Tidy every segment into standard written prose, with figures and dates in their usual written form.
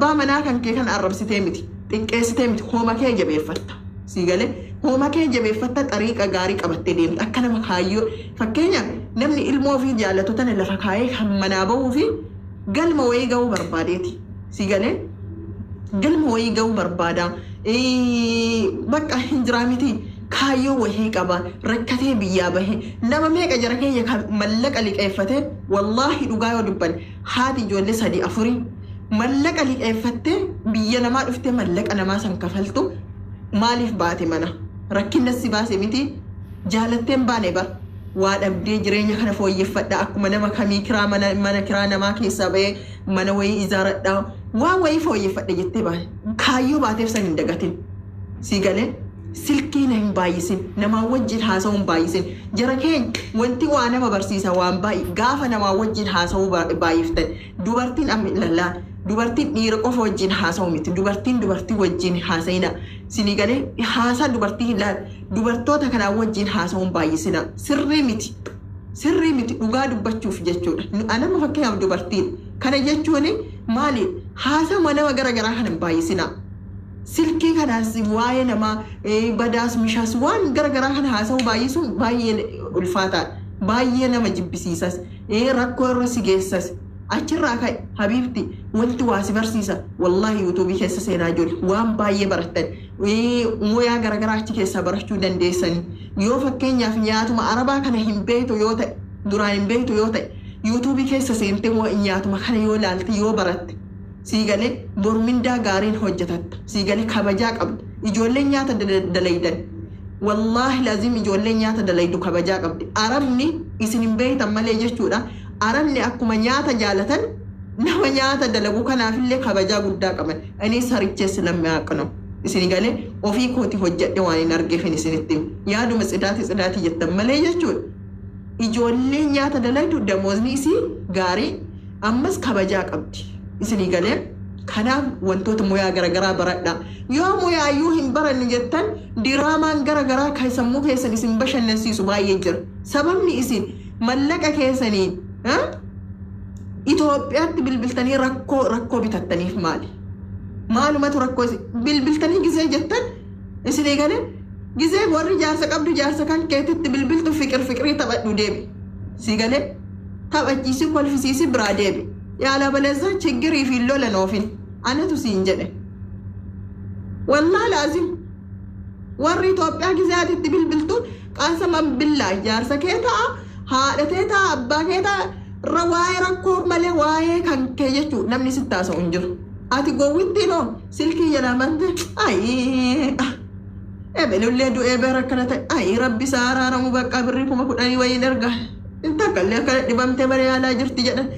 بامنا كان كي كان عرب ستيمتي xiqqeessitee hooma kee jabeeffatta si galee hooma kee jabeeffatta xariiqa gaarii qabattee deemta akka nama kaayyoo fakkeenyaaf namni ilmoo fi jaallatu tan lafa kaayee kan manaa bahuu fi galma wayii ga'uu barbaadeeti si galee galma wayii ga'uu barbaada bakka hin jiraamiti kaayyoo wayii qaba rakkatee biyyaa bahee nama meeqa jara keenya kan mallaqa liqeeffatee wallaahi dhugaa yoo dubban haati ijoollee 3-4 mallaqa liqeeffattee biyya namaa dhuftee mallaqa namaa san kafaltu maaliif baate mana rakkinna si baase miti jaalatteen baane bar waa dhabdee jireenya kana fooyyeffadha akkuma nama kamii kiraa mana kiraa namaa keessaa bahee mana wayii ijaaradha waa wayii fooyyeffadha jettee baate kaayyoo baateef san hin dagatin si galee silkii na hin baay'isin namaa wajjin haasa'uu hin baay'isin jara keenya wanti waa nama barsiisa waan baay'ee gaafa namaa wajjin haasa'uu baay'iftan dubartiin amillalaa dubartiin dhiira qofa wajjin haasa'u miti dubartiin wajjin haasa'ina sini galee haasaa dubartii ilaal dubartoota kanaa wajjin haasa'uun baay'isina sirrii miti dhugaa dubbachuuf jechuudha anama fakkeenyaaf dubartiin kana jechuun maali haasaa nama garagaraa kana baay'isina silkii kanaas waa'ee namaa badaas mishaas waan garagaraa kana haasa'uu baay'isuun baay'ee ulfaataa baay'ee nama jibbisiisas rakkoo irra si geessas achirraa ka'e habiibti wanti waa si barsiisa wallahi yuutuubii keessa seenaa jiru waan baay'ee barattan mooyaa garagaraa achi keessaa barachuu dandeessani yoo fakkeenyaaf nyaatuma arabaa kana hin beektu yoo ta'e duraan hin beektu yoo ta'e yuutuubii keessa seentee nyaatuma kana yoo laalte yoo baratte siigalee bormindaa gaariin hojjetatta siigalee kabajaa qabda ijoolleen nyaata dalaydan wallahi laazim ijoolleen nyaata dalaydu kabajaa qabdi arabni isin hin beektan malee jechuudha arabni akkuma nyaata jaalatan nama nyaata dalagu kanaafillee kabajaa guddaa qaban ani sarichees namni haaqano isin galee ofii kooti hojjedhe waan hin argeefin isinitti yaaduma tsidaati jettan malee jechuudha ijoollee nyaata dalaydu damoozni isii gaarii ammas kabajaa qabdi isin galee kanaaf wantoota moyaa garagaraa baradha yoo moyaayyuu hin baranne jettan diraamaan garagaraa kan sammuu keessan isin bashannansiisu baay'ee jira sababni isin mallaqa keessanii Itoophiyaatti bilbiltanii rakkoo bitattaniif maalumatu rakkoo bilbiltanii gizee jettan isin galee gizee warri jaarsa qabdu jaarsa kan keetitti bilbiltu fiqirii taphadhu deebi si galee taphachiisi kolfisiisi biraa deebi yaala baleessa chiggirii fi lola noofin anatu siin jedhe wallaa laazim warri Itoophiyaa gizeetitti bilbiltu qaansaman billaa jaarsa kee ta'a haadhatee ta'a abbaa kee ta'a rawaayee rakkoo malee waayee kan kee jechuun namni sitti haasa'u hin jiru ati gowwittiin oo silkii jedhaa mante ebelullee du'ee beera akkana ta'e rabbi isaa araaramu bakka birrii 10,000 wayiin erga intakkallee akkana dhibamtee bara yaalaa jirti jedhan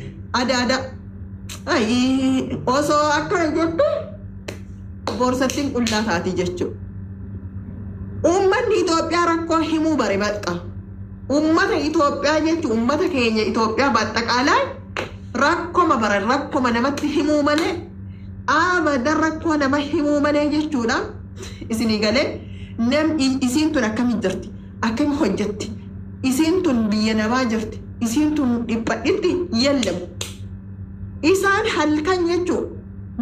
ada osoo akkana jettu boorsattiin qullaa taati jechuudha uummanni Itoophiyaa rakkoo himuu bare baxqa ummata Itoophiyaa jechuun ummata keenya Itoophiyaa baxxaqaalaa rakkoma namatti himuu malee abadan rakkoo nama himuu malee jechuudha isinii galee isiin tun akkamitti jirti akkamitti hojjetti isiin tun biyya namaa jirti isiin tun dhiphadhitti yallamu isaan halkan jechuudha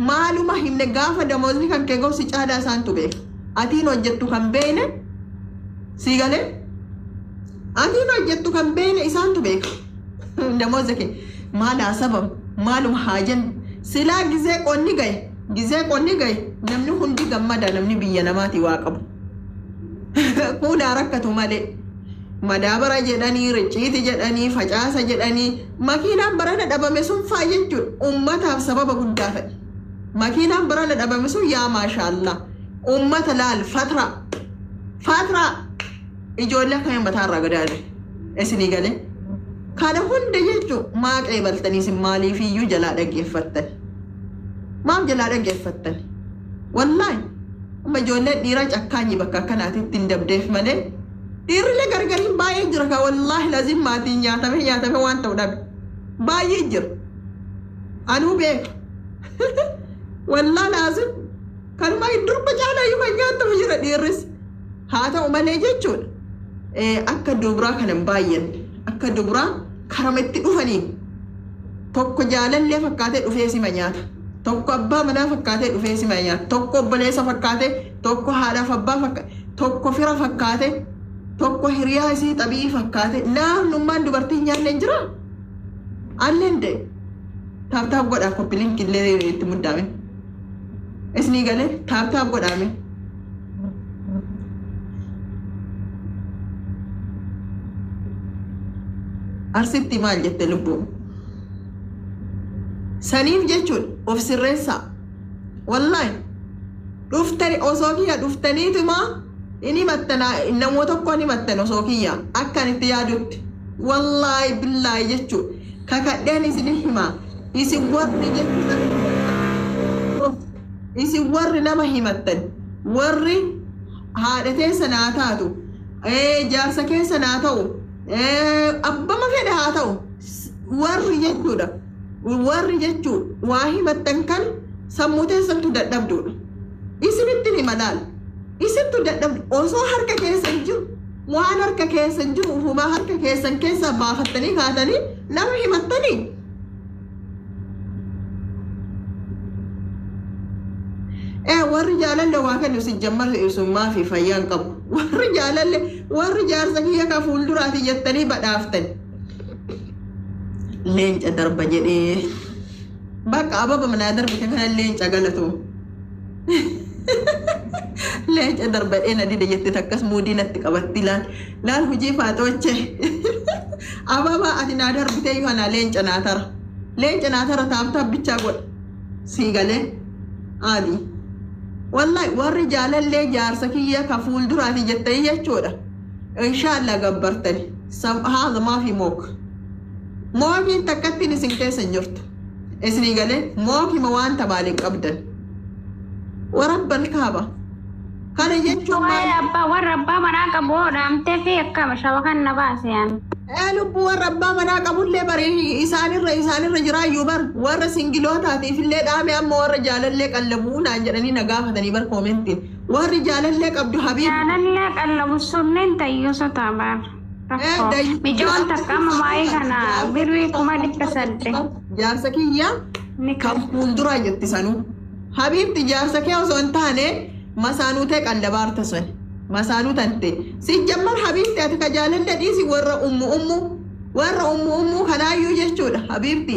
maaluma himne gaafa damoozni kan kee gowsi caalaa isaantu beeka atiin hojjettu kan beene sii galee atiin hojjettu kan beene isaantu beeka damooza kee maalaa sabab maaluma haajan silaa gizee qonni gaye namni hundi gammada namni biyya namaati waa qabu kuunaa rakkatu malee madaabara jedhanii ricciiti jedhanii facaasa jedhanii makiinaan barana dhabame sun faa jechuudha ummataaf sababa guddaa ta'e makiinaan barana dhabame sun yaa maashaallah ummata laal fatra ijoollee akka mataarraa gadaadhe isinii galee kana hunda jechuun maa qeebaltanii isin maaliif iyyuu jalaa dhaggeeffattan maaf jalaa dhaggeeffattan wallaahi amma ijoollee dhiiraa cakkaanyi bakka akkanaatitti hin dabdeef malee dhiirrilee gargariin baay'ee jira ka wallaahi lazim maatiin nyaatame waan ta'u dhabe baay'ee jira anuu beeka wallaahi lazim kanuma durba caalaa yoo kan nyaatamu jira dhiirris haa ta'u malee jechuudha akka dubraa kanan baay'een akka dubraa karamatti dhufanii tokko jaalallee fakkaatee dhufee sima nyaata tokko abbaa manaa fakkaatee dhufee si maayyaa tokko obboleessa fakkaatee tokko haadhaaf abbaa fakkaatee tokko fira fakkaatee tokko hiriyaa isii xabii fakkaatee naannummaan dubartii nyaanne hin jira alleen de taaptaap godhaa koppiliin killee itti muddaame isni galee taaptaap godhaame arsitti maal jette lubbuu saniif jechuun of sirreessaa wallahi dhuftani osoo kiyya dhuftaniituma ini mattana namoota tokko ni mattan osoo kiyya akkan itti yaadutti wallahi billahi jechuun kakadheen isin hima isin warri jechuun isin warri nama himattan warri haadhatee sanaa taatu jaarsa keessa naa ta'u abbama fedhe haa ta'u warri jechuudha warri jechuun waa himattan kan sammuu teessantu dadhabduudha isinitti hima laal isintu dadhabdu osoo harka keessan jiru waan harka keessan jiru ufumaa harka keessan keessaa baafattanii kaatanii nama himattanii warri jaalalle waa kennu si jammar isummaa fi fayyaan qabu warri jaalalle warri jaarsa kiyya ka fuulduraati jettanii badhaaftan leenca darba jedhee bakka ababa manaa darbite kana leenca galatu leenca darba dheena dide jette takkas muudii natti qabatti laal hujii faatoche ababa ati naa darbite kana leenca naatara taaptaap bichaa godha sii galee aadii wallahi warri jaalalle jaarsa kiyya ka fuulduraati jettanii jechuudha inshallah gabbartani haadha maafi mookiin takkattiin isin keessa jirtu isni galee mookima waan tabaaliin qabdan warabban kaaba kana jechuun warra abbaa manaa qabu dhaamtee fi akkama shabakan na baaseen lubbuu warra abbaa manaa qabullee barii isaanirra jiraayyuu bar warra singilootaatiif illee dhaame amma warra jaalallee qallabuu naan jedhanii na gaafatanii bar koomentiin warri jaalallee qabdu habiib jaalallee qallabu sunneen tayyuusotaa bar mijoon takka amma maayii kana birrii 1,800 jaarsa kiyya kan fuulduraa jetti sanuu habiibti jaarsa kee osoo hin taane masaanuu ta'e qallabaarta sun masaanuu tante si jammar habiibti ati ka jaalalle dhiisi warra ummu kanaayyuu jechuudha habiibti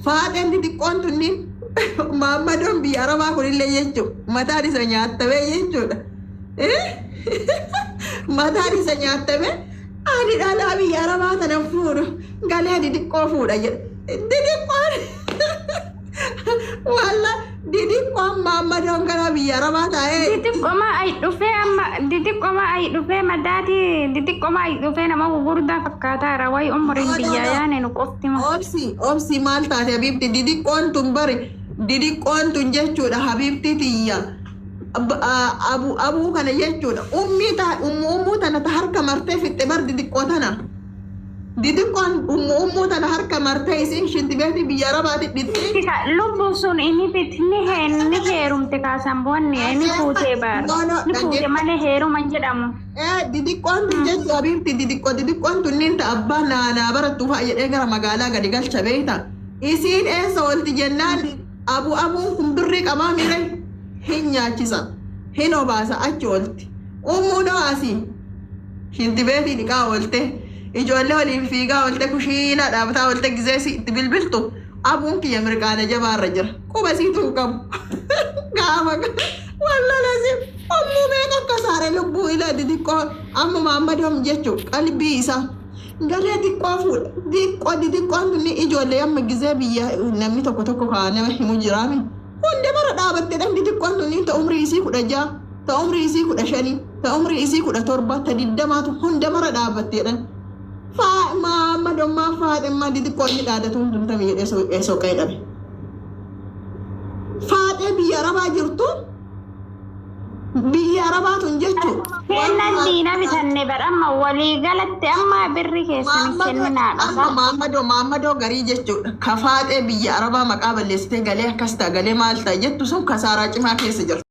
faaxeen xixiqqoon tunniin maammadoon biyya arabaa kunillee jechuudha mataan isa nyaattame jechuudha mataan isa nyaattame ani dhalaa biyya arabaa tana fuudhu galee xixiqqoo fuudha jedha xixiqqoon walla xixiqqoon maammadoon gara biyya arabaa taa'ee xixiqqoma ay dhufee madaati xixiqqoma ay dhufee nama gurguddaa fakkaataara wayi umriin biyyaa yaane nu qoftima obsi maal taate habiibti xixiqqoon tun bari xixiqqoon tun jechuudha habiibti tiyya abuu kana jechuudha ummuu tana ta harka martee fixxe bar xixiqqoo tana xixiqqoon ummuu tana harka martee isin shintibeeti biyya arabaati dhitti lubbu sun inni bitni heerumte kaasan boonni inni fuutee bar ni fuute malee heeruman jedhamu xixiqqoon tun jechuudha habiibti xixiqqoon tunniin ta abbaa naanaa barattuu fa'a jedhee gara magaalaa gadi galcha beeyta isiin eessa olti jennaan abuun kun birrii qabaa mire hin nyaachisa hin obaasa achi olti ummuu dhawaasii shintibeetii dhiqaa olte ijoollee waliin fiigaa olte kushiinaa dhaabataa olte gizeesi itti bilbiltu abuun kiyya mirqaana jabaarra jira quba siituun qabu gaafa wallalasi ummuu meeqa akka saare lubbuu ila xixiqqoo amma maammadoom jechuu qalbii isaa galee xiqqoo fuudha xixiqqoon tunni ijoollee amma gizee biyya namni tokko kaa nama himu jiraami hunda mara dhaabatte dhan xixiqqoon tunni ta umrii isii 16 ta umrii isii 15 ta umrii isii 17 ta 20 hunda mara dhaabatte dhan maammadoommaa faaxemmaa xixiqqoon ni dhaadatuun tuntamii jedhee eesoo qa'ee dhabe faaxee biyya arabaa jirtu biyya arabaatun jechuun kennan diina bitanne badhamma walii galatti amma birri keessan kenninaa maammadoo garii jechuudha kafaaxee biyya arabaa maqaa balleessitee galee akkas ta'a galee maal ta'a jettu sun kasaaraa cimaa keessa jirti.